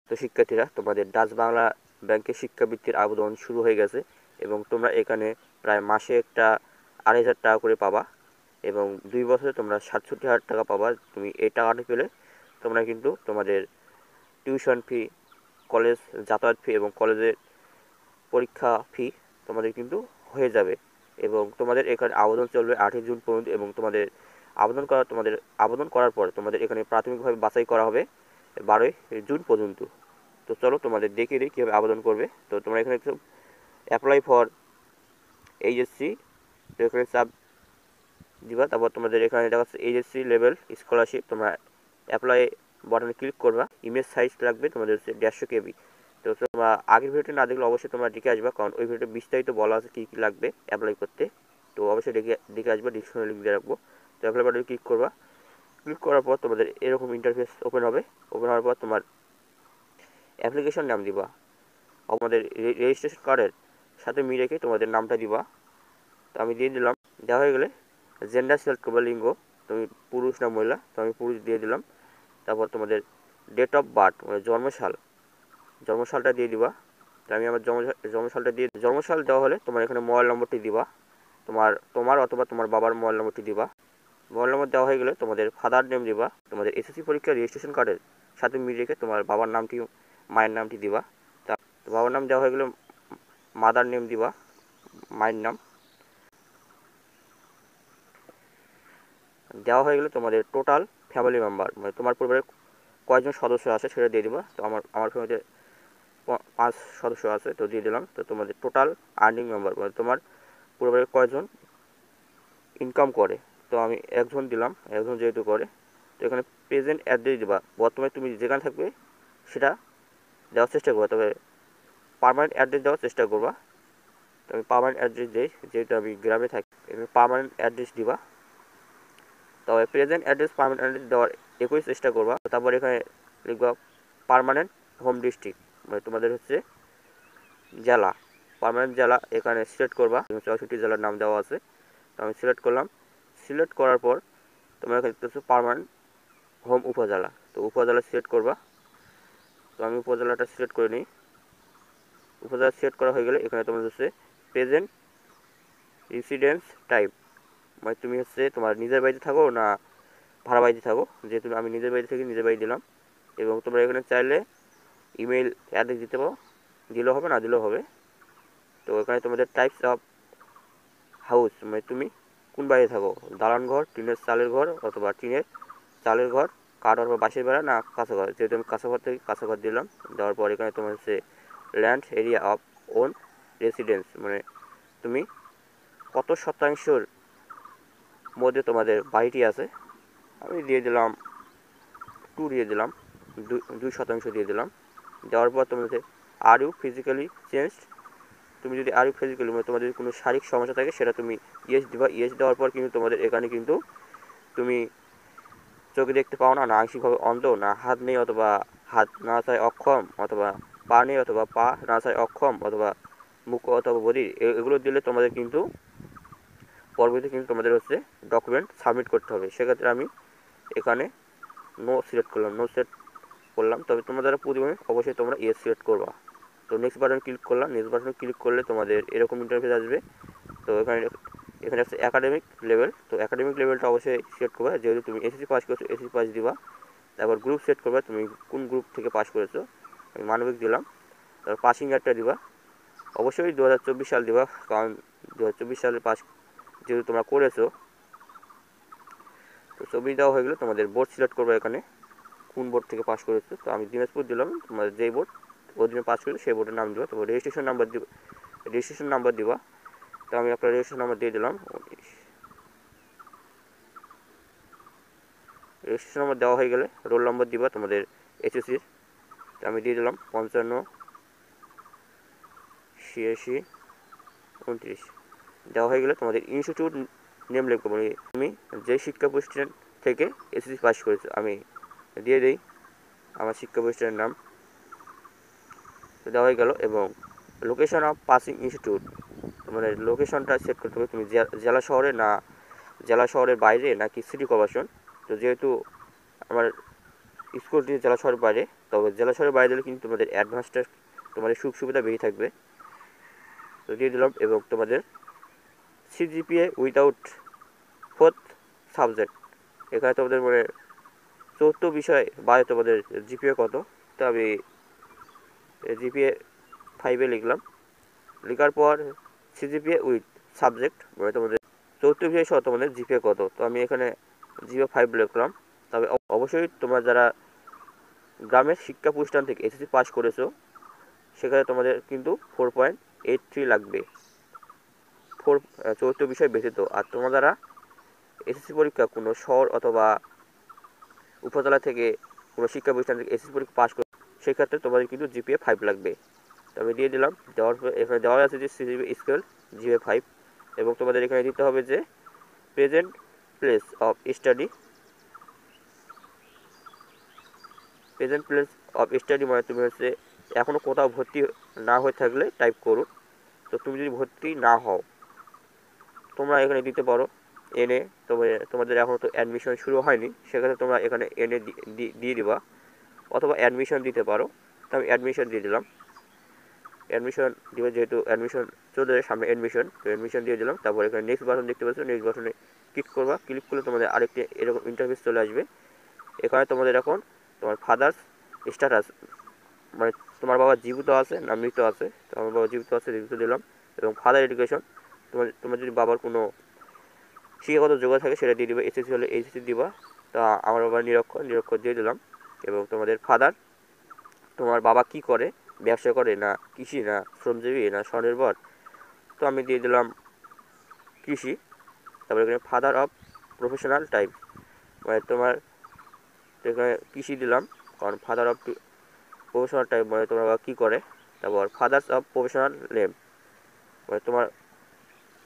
তো শিক্ষার্থীরা, তোমাদের ডাচ বাংলা ব্যাংকে শিক্ষাবৃত্তির আবেদন শুরু হয়ে গেছে এবং তোমরা এখানে প্রায় মাসে একটা 2,500 টাকা করে পাবা এবং 2 বছরে তোমরা 67,000 টাকা পাবা। তুমি এই টাকাটা পেলে তোমরা কিন্তু তোমাদের টিউশন ফি, কলেজ যাতায়াত ফি এবং কলেজের পরীক্ষা ফি তোমাদের কিন্তু হয়ে যাবে। এবং তোমাদের এখানে আবেদন চলবে 8ই জুন পর্যন্ত এবং তোমাদের আবেদন করার পর তোমাদের এখানে প্রাথমিকভাবে বাছাই করা হবে 12ই জুন পর্যন্ত। তো চলো তোমাদের দেখিয়ে দিই কীভাবে আবেদন করবে। তো তোমরা এখানে অ্যাপ্লাই ফর এইচএসসি, তো এখানে চাপ দিবা। তারপর তোমাদের এখানে দেখা যাচ্ছে এইচএসসি লেভেল স্কলারশিপ, তোমরা অ্যাপ্লাই বাটনে ক্লিক করবা। ইমেজ সাইজ লাগবে তোমাদের হচ্ছে 150 KB। তো তোমরা আগের ভিডিওটি না দেখলে অবশ্যই তোমরা দেখে আসবা, কারণ ওই ভিডিওতে বিস্তারিত বলা আছে কী কী লাগবে অ্যাপ্লাই করতে। তো অবশ্যই দেখে আসবা, ডিসক্রিপশনে লিঙ্ক দিয়ে রাখবো। তো অ্যাপ্লাই বাটনে ক্লিক করবা। ক্লিক করার পর তোমাদের এরকম ইন্টারফেস ওপেন হবে। ওপেন হওয়ার পর তোমার অ্যাপ্লিকেশন নাম দিবা, আমাদের রেজিস্ট্রেশন কার্ডের সাথে মিল রেখে তোমাদের নামটা দিবা। তো আমি দিয়ে দিলাম। দেওয়া হয়ে গেলে জেন্ডার সিলেক্ট করবা, লিঙ্গ, তুমি পুরুষ না মহিলা, তো আমি পুরুষ দিয়ে দিলাম। তারপর তোমাদের ডেট অফ বার্থ মানে জন্মসালটা দিয়ে দিবা। তো আমি আমার জন্মসাল দেওয়া হলে তোমার এখানে মোবাইল নম্বরটি দিবা, তোমার অথবা তোমার বাবার মোবাইল নম্বরটি দিবা। মোবাইল নম্বর দেওয়া হয়ে গেলে তোমাদের ফাদার নেম দিবা, তোমাদের এসএসসি পরীক্ষার রেজিস্ট্রেশন কার্ডের সাথে মিল রেখে তোমার বাবার নামটি, মায়ের নামটি দিবা। তো বাবার নাম দেওয়া হয়ে গেলে মাদার নেম দিবা, মায়ের নাম দেওয়া হয়ে গেলে তোমাদের টোটাল ফ্যামিলি মেম্বার মানে তোমার পরিবারের কয়জন সদস্য আছে সেটা দিয়ে দিবা। তো আমার ফ্যামিলিতে 5 সদস্য আছে, তো দিয়ে দিলাম। তো তোমাদের টোটাল আর্নিং মেম্বার মানে তোমার পরিবারের কয়জন ইনকাম করে, তো আমি একজন দিলাম, একজন যেহেতু করে। তো এখানে প্রেজেন্ট অ্যাড্রেস দিবা, বর্তমানে তুমি যেখানে থাকবে সেটা দেওয়ার চেষ্টা করবা, তবে পার্মানেন্ট অ্যাড্রেস দেওয়ার চেষ্টা করবা। তো আমি পার্মানেন্ট অ্যাড্রেস দিই, যেহেতু আমি গ্রামে থাকি। এখানে পার্মানেন্ট অ্যাড্রেস দিবা, তবে প্রেজেন্ট অ্যাড্রেস পার্মানেন্ট অ্যাড্রেস দেওয়ার একই চেষ্টা করবা। তারপর এখানে লিখবা পার্মানেন্ট হোম ডিস্ট্রিক্ট মানে তোমাদের হচ্ছে জেলা, পার্মানেন্ট জেলা এখানে সিলেক্ট করবা। 64 জেলার নাম দেওয়া আছে, তো আমি সিলেক্ট করলাম। সিলেক্ট করার পর তোমরা এখানে দেখতেছো পার্মানেন্ট হোম উপজেলা, তো উপজেলা সিলেক্ট করবা। তো আমি উপজেলাটা সিলেক্ট করে নিই। উপজেলা সিলেক্ট করা হয়ে গেলে এখানে তোমার হচ্ছে প্রেজেন্ট রেসিডেন্স টাইপ মানে তুমি হচ্ছে তোমার নিজের বাড়িতে থাকো না ভাড়া বাড়িতে থাকো। যেহেতু আমি নিজের বাড়িতে থাকি, নিজের বাড়ি দিলাম। এবং তোমরা এখানে চাইলে ইমেল অ্যাড্রেস দিতে পারো, দিলেও হবে না দিলেও হবে। তো এখানে তোমাদের টাইপস অফ হাউস মানে তুমি কোন বাড়িতে থাকো, দালান ঘর, টিনের চালের ঘর অথবা টিনের চালের ঘর, কাঠ অথবা বাঁশের বেড়া না কাঁচা ঘর। যেহেতু আমি কাঁচা ঘর থেকে কাঁচা ঘর দিলাম। দেওয়ার পর এখানে তোমার হচ্ছে land area of on residence মানে তুমি কত শতাংশের মধ্যে তোমাদের বাড়িটি আছে। আমি দিয়ে দিলাম 2 দিয়ে দিলাম, 2% দিয়ে দিলাম। দেওয়ার পর তোমাদের আর ইউ ফিজিক্যালি চেঞ্জড, তুমি যদি আর ইউ ফিজিক্যালি মানে তোমাদের যদি কোনো শারীরিক সমস্যা থাকে সেটা তুমি ইয়েস দিবা। ইয়েস দেওয়ার পর কিন্তু তোমাদের এখানে কিন্তু তুমি চোখে দেখতে পাও না, না আংশিকভাবে অন্ধ, না হাত নেই অথবা হাত না চায় অক্ষম, অথবা পা নেই অথবা পা না চায় অক্ষম, অথবা মুখ অথবা বধির, এগুলো দিলে তোমাদের কিন্তু পরবর্তীতে কিন্তু তোমাদের হচ্ছে ডকুমেন্ট সাবমিট করতে হবে। সেক্ষেত্রে আমি এখানে নো সিলেক্ট করলাম। তবে তোমরা যারা প্রতিবন্ধী অবশ্যই তোমরা ইয়েস সিলেক্ট করবা। তো নেক্সট বাটন ক্লিক করলাম। নেক্সট বাটনে ক্লিক করলে তোমাদের এরকম ইন্টারফেস আসবে। তো এখানে আছে একাডেমিক লেভেল, তো একাডেমিক লেভেলটা অবশ্যই সিলেক্ট করবে। যেহেতু তুমি এসএসসি পাস করেছো এসএসসি পাস দিবা। তারপর গ্রুপ সিলেক্ট করবে, তুমি কোন গ্রুপ থেকে পাস করেছো, আমি মানবিক দিলাম। তারপর পাসিং ইয়ারটা দিবা, অবশ্যই 2024 সাল দিবা, কারণ 2024 সালে পাস যেহেতু তোমরা করেছো। তো ছবি দেওয়া হয়ে গেলে তোমাদের বোর্ড সিলেক্ট করবে, এখানে কোন বোর্ড থেকে পাস করেছো। তো আমি দিনাজপুর দিলাম, তোমাদের যেই বোর্ড অধীনে পাস করেছো সেই বোর্ডের নাম দিবা। তারপর রেজিস্ট্রেশন নাম্বার দিবা। তো আমি আপনার রেজিস্ট্রেশন নাম্বার দিয়ে দিলাম। রেজিস্ট্রেশন নাম্বার দেওয়া হয়ে গেলে রোল নম্বর দিবা তোমাদের এইচএসসির। তো আমি দিয়ে দিলাম 55 86 29। দেওয়া হয়ে গেলে তোমাদের ইনস্টিটিউট নেম লিখবো মানে তুমি যে শিক্ষা প্রতিষ্ঠান থেকে এসএসসি পাস করেছো, আমি দিয়ে দিই আমার শিক্ষা প্রতিষ্ঠানের নাম। তো দেওয়া হয়ে গেল। এবং লোকেশন অফ পাসিং ইনস্টিটিউট মানে লোকেশনটা সেট করতে হবে, তুমি জেলা শহরের বাইরে নাকি সিটি কর্পোরেশন। তো যেহেতু আমার স্কুলটি জেলা শহরের বাইরে, তবে জেলা শহরের বাইরে দিলে কিন্তু তোমাদের অ্যাডভান্সটা তোমাদের সুখ সুবিধা বেশি থাকবে। তো দিয়ে দিলাম। এবং তোমাদের সিজিপিএ উইদাউট ফোর্থ সাবজেক্ট, এখানে তোমাদের মানে চতুর্থ বিষয় বাইরে তোমাদের জিপিএ কত, তো আমি জিপিএ 5 লিখলাম। লেখার পর সিজিপিএ উইথ সাবজেক্ট মানে তোমাদের চতুর্থ বিষয় সহ তোমাদের জিপিএ কত, তো আমি এখানে জিপিএ 5 লিখলাম। তবে অবশ্যই তোমরা যারা গ্রামের শিক্ষা প্রতিষ্ঠান থেকে এসএসসি পাস করেছো সেখানে তোমাদের কিন্তু 4.83 লাগবে চতুর্থ বিষয় ব্যতীত। আর তোমরা যারা এসএসসি পরীক্ষা কোনো শহর অথবা উপজেলা থেকে কোনো শিক্ষা প্রতিষ্ঠান থেকে এসএসসি পরীক্ষা পাস করে সেক্ষেত্রে তোমাদের কিন্তু জিপিএ 5 লাগবে। তো আমি দিয়ে দিলাম। দেওয়ার পর এখানে দেওয়া আছে যে সিজিপি স্কেল জিপিএ 5, এবং তোমাদের এখানে দিতে হবে যে present place of study. Present place of study মানে তুমি হচ্ছে এখনও কোথাও ভর্তি না হয়ে থাকলে টাইপ করুন। তো তুমি যদি ভর্তি না হও তোমরা এখানে দিতে পারো এনএ, তবে তোমাদের এখনও তো অ্যাডমিশন শুরু হয়নি, সেক্ষেত্রে তোমরা এখানে এনএ দিয়ে দিবা, অথবা অ্যাডমিশন দিতে পারো। তো আমি অ্যাডমিশন দিয়ে দিলাম। অ্যাডমিশন দিবে, যেহেতু অ্যাডমিশন চলে সামনে অ্যাডমিশন, তো অ্যাডমিশন দিয়ে দিলাম। তারপর এখানে নেক্সট বাটন দেখতে পাচ্ছ, নেক্সট বাটনে ক্লিক করবা। ক্লিক করলে তোমাদের আরেকটি এরকম ইন্টারফেস চলে আসবে। এখানে তোমাদের এখন তোমার ফাদার্স স্ট্যাটাস মানে তোমার বাবা জীবিত আছে না মৃত আছে, তো আমার বাবা জীবিত আছে, জীবিত দিলাম। এবং ফাদার এডুকেশন, তোমার যদি বাবার কোনো শিক্ষাগত যোগ্যতা থাকে সেটা দিয়ে দিবে, এসএসসি হলে এসএসসি দিবা। তা আমার বাবা নিরক্ষর দিয়ে দিলাম। এবং তোমাদের ফাদার, তোমার বাবা কি করে, ব্যবসা করে না কৃষি না শ্রমজীবী না স্বনির্ভর, তো আমি দিয়ে দিলাম কৃষি। তারপরে এখানে ফাদার অফ প্রফেশনাল টাইপ মানে তোমার এখানে কৃষি দিলাম, কারণ ফাদার অফ প্রফেশনাল টাইপ মানে তোমার বাবা কী করে। তারপর ফাদার্স অফ প্রফেশনাল নেম মানে তোমার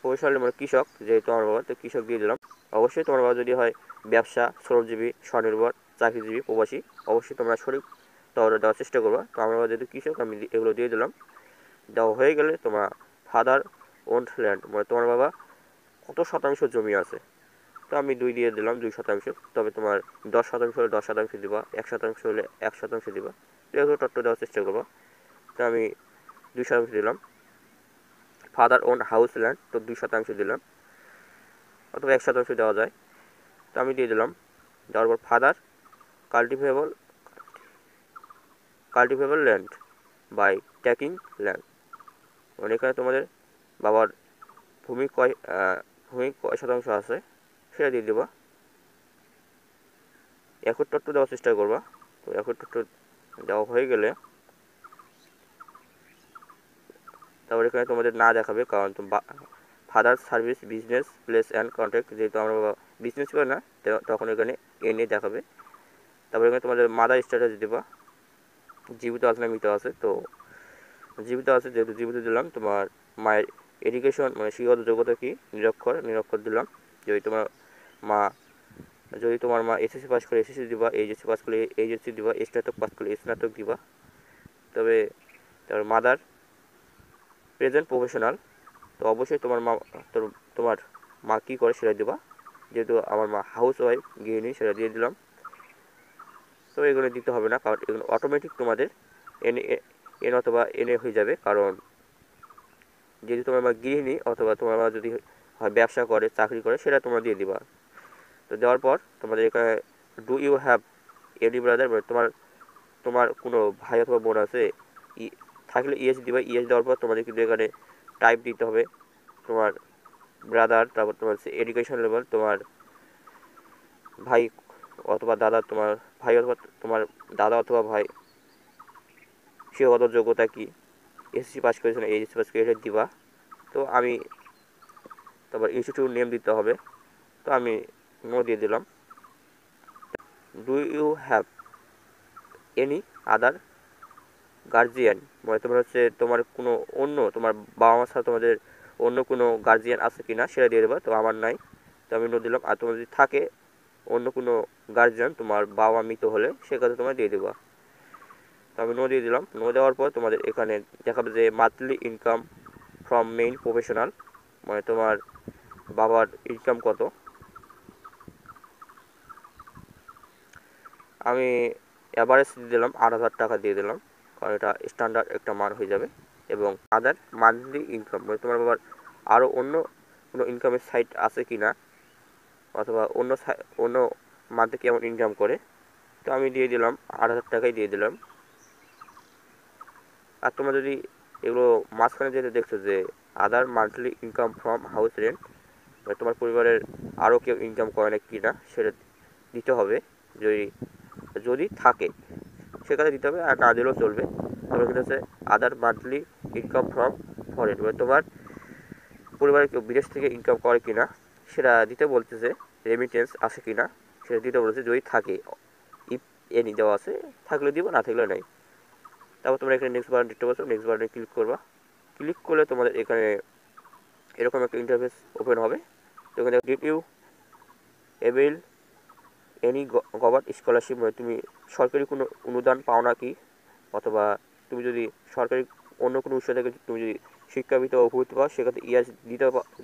প্রফেশনাল মানে কৃষক, যেহেতু আমার বাবা, তো কৃষক দিয়ে দিলাম। অবশ্যই তোমার বাবা যদি হয় ব্যবসা শ্রমজীবী স্বনির্ভর চাকরিজীবী প্রবাসী, অবশ্যই তোমরা সঠিক দেওয়ার চেষ্টা করবা। তো আমার বাবা যেহেতু কৃষক আমি এগুলো দিয়ে দিলাম। দেওয়া হয়ে গেলে তোমার ফাদার ওন্ড ল্যান্ড মানে তোমার বাবা কত শতাংশ জমি আছে, তো আমি 2 দিয়ে দিলাম, 2%। তবে তোমার 10% হলে 10% দিবা, 1% হলে 1% দিবা, এগুলো তথ্য দেওয়ার চেষ্টা করবা। তো আমি 2% দিলাম। ফাদার ওন হাউস ল্যান্ড, তো 2% দিলাম, অথবা 1% দেওয়া যায়, তো আমি দিয়ে দিলাম। দেওয়ার পর father cultivable land by taking land মানে এখানে তোমাদের বাবার ভূমি কয় শতাংশ আছে সেটা দিয়ে দেবা। একর তথ্য দেওয়ার চেষ্টা করবা। তো একর তথ্য দেওয়া হয়ে গেলে তারপর এখানে তোমাদের না দেখাবে, কারণ father service business place and contact, যেহেতু আমরা বিজনেস করে না তখন এখানে এনে দেখাবে। তারপর এখানে তোমাদের মাদার স্ট্যাটাস দেবা, জীবিত আছে না মৃত আছে, তো জীবিত আছে যেহেতু জীবিত দিলাম। তোমার মায়ের এডুকেশন মানে শিক্ষাগত যোগ্যতা কি, নিরক্ষর দিলাম। যদি তোমার মা এসএসসি পাস করে এসএসসি দিবা, এইচএসসি পাস করলে এইচএসসি দিবা, স্নাতক পাস করলে স্নাতক দিবা। তবে তার মাদার প্রেজেন্ট প্রফেশনাল, তো অবশ্যই তোমার মা কী করে সেটা দিবা, যেহেতু আমার মা হাউস ওয়াইফ গৃহিণী, সেটা দিয়ে দিলাম। তো এগুলো দিতে হবে না, কারণ এগুলো অটোমেটিক তোমাদের এন অথবা এনএ হয়ে যাবে, কারণ যেহেতু তোমার মা গৃহিণী অথবা তোমার মা যদি হয় ব্যবসা করে চাকরি করে সেটা তোমরা দিয়ে দিবা। তো দেওয়ার পর তোমাদের এখানে do you have any brother মানে তোমার কোনো ভাই অথবা বোন আছে, থাকলে ইয়েস দিবা। ইয়েস দেওয়ার পর তোমাদের কিন্তু এখানে টাইপ দিতে হবে তোমার ব্রাদার, তারপর তোমার এডুকেশন লেভেল, তোমার ভাই অথবা দাদা, তোমার ভাই অথবা তোমার দাদা অথবা ভাই শিক্ষাগত যোগ্যতা কি, এসএসসি পাস করেছে না এইচএসসি পাস করে দিবা। তো আমি তারপর ইনস্টিটিউট নেম দিতে হবে, তো আমি নো দিয়ে দিলাম। Do you have any other guardian মানে তোমার হচ্ছে তোমার কোনো অন্য তোমার বাবা মার সাথে তোমাদের অন্য কোনো গার্জিয়ান আছে কি না সেটা দিয়ে দেবা। তো আমার নাই, তো আমি নো দিলাম। আর তোমার যদি থাকে অন্য কোনো গার্জিয়ান তোমার বাবা মৃত হলে সেক্ষেত্রে তোমার দিয়ে দেবা। তো আমি নো দিয়ে দিলাম। নো দেওয়ার পর তোমাদের এখানে দেখাবে যে monthly income from main professional মানে তোমার বাবার ইনকাম কত। আমি এভারেজ দিয়ে দিলাম 8,000 টাকা দিয়ে দিলাম, কারণ এটা স্ট্যান্ডার্ড একটা মান হয়ে যাবে। এবং আদার মান্থলি ইনকাম, মানে তোমার বাবার আরও অন্য কোনো ইনকামের সাইট আছে কি না, অথবা অন্য মান্থে কেমন ইনকাম করে, তো আমি দিয়ে দিলাম 8,000 টাকাই দিয়ে দিলাম। আর তোমরা যদি এগুলো মাঝখানে যেতে দেখছো যে other monthly income from house rent, তোমার পরিবারের আরও কেউ ইনকাম করে না কি না সেটা দিতে হবে। যদি যদি থাকে সেখানে দিতে হবে, আর না দিলেও চলবে। তবে কিন্তু হচ্ছে আদার মান্থলি ইনকাম ফ্রম ফরেন, মানে তোমার পরিবারের কেউ বিদেশ থেকে ইনকাম করে কিনা সেটা দিতে বলতেছে, রেমিটেন্স আসে কিনা সেটা দিতে বলতেছে। যদি থাকে, ইফ এনি দেওয়া আছে, থাকলে দিব, না থাকলে নাই। তারপর তোমরা এখানে নেক্সট বাটন দেখতে পাচ্ছ, নেক্সট বাটনে ক্লিক করবা। ক্লিক করলে তোমাদের এখানে এরকম একটা ইন্টারফেস ওপেন হবে। তো এখানে did you avail any government scholarship, মানে তুমি সরকারি কোনো অনুদান পাও না কি, অথবা তুমি যদি সরকারি অন্য কোনো উৎস থেকে তুমি যদি শিক্ষাবিত বা উপকৃত পাও সেক্ষেত্রে ইয়াস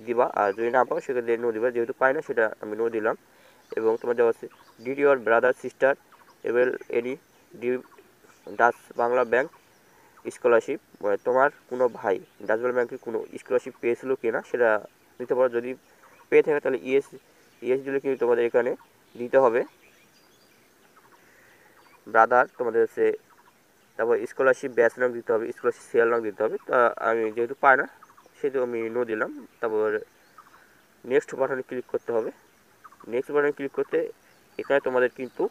দিবা, আর যদি না পাও সেক্ষেত্রে নো দিবা। যেহেতু পাই না সেটা আমি নো দিলাম। এবং তোমার দেওয়া আছে did your brother sister evil any D Dutch Bangla bank scholarship, মানে তোমার কোনো ভাই ডাচ বাংলা ব্যাংকের কোনো স্কলারশিপ পেয়েছিল কিনা সেটা দিতে পারো। যদি পেয়ে থাকে তাহলে ইয়েস দিলে কিন্তু তোমাদের এখানে দিতে হবে ব্রাদার, তোমাদের হচ্ছে। তারপর স্কলারশিপ ব্যাচ নাম দিতে হবে, স্কলারশিপ সিরিয়াল নাম দিতে হবে। তা আমি যেহেতু পাই না সেহেতু আমি নো দিলাম। তারপর নেক্সট বাটনে ক্লিক করতে হবে। নেক্সট বাটনে ক্লিক করতে এখানে তোমাদের কিন্তু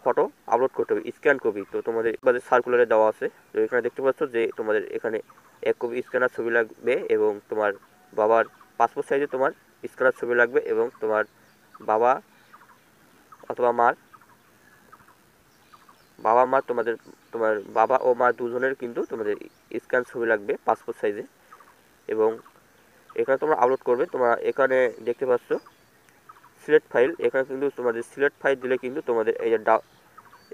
ফটো আপলোড করতে হবে, স্ক্যান কপি। তো তোমাদের সার্কুলারে দেওয়া আছে, তো এখানে দেখতে পাচ্ছ যে তোমাদের এখানে 1 কপি স্ক্যানার ছবি লাগবে, এবং তোমার বাবার পাসপোর্ট সাইজে তোমার স্ক্যানার ছবি লাগবে, এবং তোমার বাবা অথবা মা তোমার বাবা ও মা দুজনের কিন্তু তোমাদের স্ক্যান ছবি লাগবে পাসপোর্ট সাইজে। এবং এখানে তোমরা আপলোড করবে। তোমরা এখানে দেখতে পাচ্ছ সিলেক্ট ফাইল, এখানে কিন্তু তোমাদের সিলেক্ট ফাইল দিলে কিন্তু তোমাদের এই যে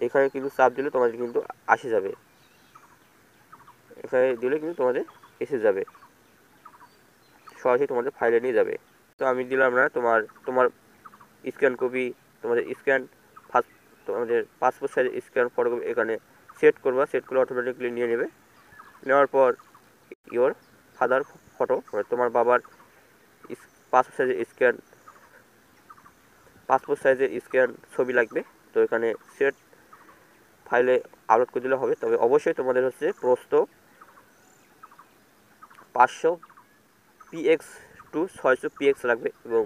এখানে কিন্তু চাপ দিলে তোমাদের কিন্তু আসে যাবে, এখানে দিলে কিন্তু তোমাদের এসে যাবে, সরাসরি তোমাদের ফাইলে নিয়ে যাবে। তো আমি দিলাম না, তোমার স্ক্যান কপি, তোমাদের স্ক্যান ফার্স্ট তোমাদের পাসপোর্ট সাইজ স্ক্যান ফটোকপি এখানে সেট করবা। সেট করলে অটোমেটিকলি নিয়ে নেবে। নেওয়ার পর ইওর ফাদার ফটো, তোমার বাবার পাসপোর্ট সাইজের স্ক্যান ছবি লাগবে। তো এখানে সেট ফাইলে আপলোড করে দিলে হবে। তবে অবশ্যই তোমাদের হচ্ছে প্রস্থ 500 পিএক্স টু 600 পিএক্স লাগবে, এবং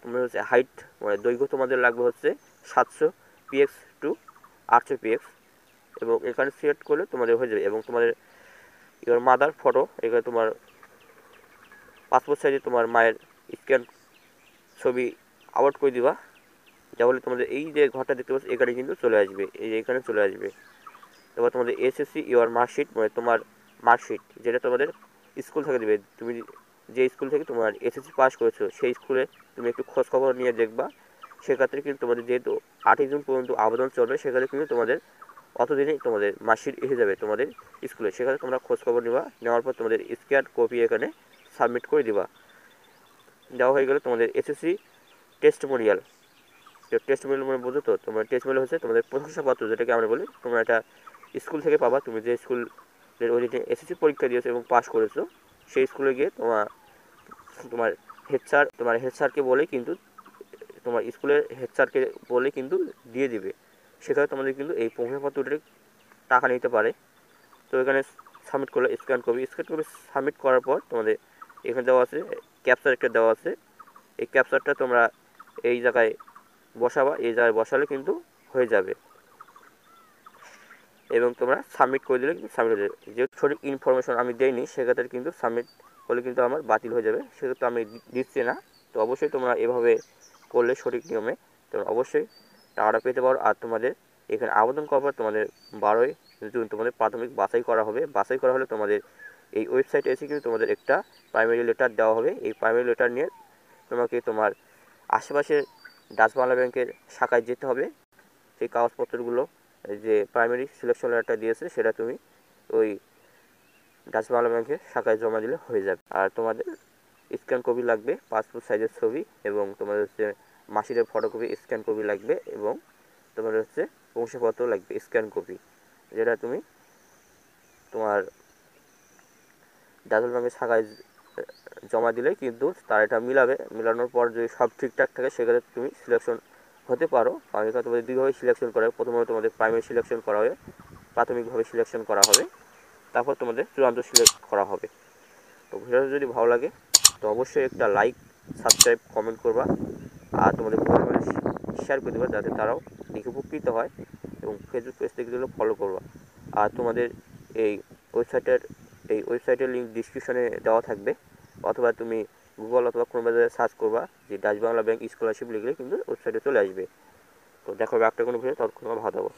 তোমাদের হচ্ছে হাইট, মানে দৈর্ঘ্য তোমাদের লাগবে হচ্ছে 700 পিএক্স টু 800 পিএক্স। এবং এখানে সিলেক্ট করলে তোমাদের হয়ে যাবে। এবং তোমাদের ইওর মাদার ফটো, এখানে তোমার পাসপোর্ট সাইজে তোমার মায়ের স্ক্যান ছবি আপলোড করে দিবা। তাহলে তোমাদের এই যে ঘরটা দেখতে পাচ্ছ এখানে কিন্তু চলে আসবে, এই যে এখানে চলে আসবে। তারপর তোমাদের এসএসসি ইওর মার্কশিট, মানে তোমার মার্কশিট যেটা তোমাদের স্কুল থেকে দেবে। তুমি যে স্কুল থেকে তোমার এসএসসি পাস করেছো সেই স্কুলে তুমি একটু খোঁজ খবর নিয়ে দেখবা। সেক্ষেত্রে কিন্তু তোমাদের যেহেতু 8ই জুন পর্যন্ত আবেদন চলবে, সেখানে কিন্তু তোমাদের অতদিনেই তোমাদের মার্কশিট এসে যাবে তোমাদের স্কুলে। সেখানে তোমরা খোঁজ খবর নিবা, নেওয়ার পর তোমাদের স্ক্যান কপি এখানে সাবমিট করে দিবা। দেওয়া হয়ে গেলে তোমাদের এসএসসি টেস্টিমোনিয়াল, টেস্টিমোনিয়াল মানে বুঝো তো, তোমার টেস্টিমোনিয়াল হচ্ছে তোমাদের প্রশংসাপত্র, যেটাকে আমরা বলি। তোমরা এটা স্কুল থেকে পাবা, তুমি যে স্কুলের অধীনে এসএসসি পরীক্ষা দিয়েছো এবং পাস করেছো সেই স্কুলে গিয়ে তোমার হেড স্যারকে বলে কিন্তু তোমার স্কুলের হেড স্যারকে বলে কিন্তু দিয়ে দিবে। সেখানে তোমাদের কিন্তু এই প্রশংসাপত্রটির টাকা নিতে পারে। তো এখানে সাবমিট করলে স্ক্যান কপি সাবমিট করার পর তোমাদের এখানে দেওয়া আছে ক্যাপচার একটা দেওয়া আছে। এই ক্যাপচারটা তোমরা এই জায়গায় বসাবা, এই জায়গায় বসালে কিন্তু হয়ে যাবে। এবং তোমরা সাবমিট করে দিলে কিন্তু সাবমিট হয়ে যাবে। যেহেতু সঠিক ইনফরমেশন আমি দেইনি সেক্ষেত্রে কিন্তু সাবমিট করলে কিন্তু আমার বাতিল হয়ে যাবে, সেক্ষেত্রে আমি দিচ্ছি না। তো অবশ্যই তোমরা এভাবে করলে সঠিক নিয়মে তোমরা অবশ্যই টাকাটা পেতে পারো। আর তোমাদের এখানে আবেদন করার পর তোমাদের 12ই জুন তোমাদের প্রাথমিক বাছাই করা হবে। বাছাই করা হলে তোমাদের এই ওয়েবসাইটে এসে কিন্তু তোমাদের একটা প্রাইমারি লেটার দেওয়া হবে। এই প্রাইমারি লেটার নিয়ে তোমাকে তোমার আশেপাশের ডাচ বাংলা ব্যাংকের শাখায় যেতে হবে। সেই কাগজপত্রগুলো যে প্রাইমারি সিলেকশন লেটারটা দিয়েছে সেটা তুমি ওই ডাচ বাংলা ব্যাংকের শাখায় জমা দিলে হয়ে যাবে। আর তোমাদের স্ক্যান কপি লাগবে, পাসপোর্ট সাইজের ছবি, এবং তোমাদের হচ্ছে মাসিদের ফটোকপি স্ক্যান কপি লাগবে, এবং তোমাদের হচ্ছে প্রবেশপত্র লাগবে, স্ক্যান কপি, যেটা তুমি তোমার দাদুল ব্যাংকের শাখায় জমা দিলে কিন্তু তার এটা মিলানোর পর যদি সব ঠিকঠাক থাকে সেখানে তুমি সিলেকশন হতে পারো। কারণ এখানে তোমাদের দুইভাবে সিলেকশন করা হবে। প্রথমত তোমাদের প্রাইমারি সিলেকশন করা হবে, প্রাথমিকভাবে সিলেকশন করা হবে, তারপর তোমাদের চূড়ান্ত সিলেক্ট করা হবে। তো ভিডিওটা যদি ভালো লাগে তো অবশ্যই একটা লাইক, সাবস্ক্রাইব, কমেন্ট করবা, আর তোমাদের পরিবারে শেয়ার করে দেবা যাতে তারাও দেখে উপকৃত হয়, এবং ফেসবুক পেজ থেকে দিলেও ফলো করবা। আর তোমাদের এই ওয়েবসাইটের লিঙ্ক ডিসক্রিপশনে দেওয়া থাকবে, অথবা তুমি গুগল অথবা কোনো জায়গায় সার্চ করবা যে ডাচ বাংলা ব্যাংক স্কলারশিপ লিখলে কিন্তু ওয়েবসাইটে চলে আসবে। তো দেখো হবে একটা কোনো ভিডিও, ততক্ষণ ভালো থাকো।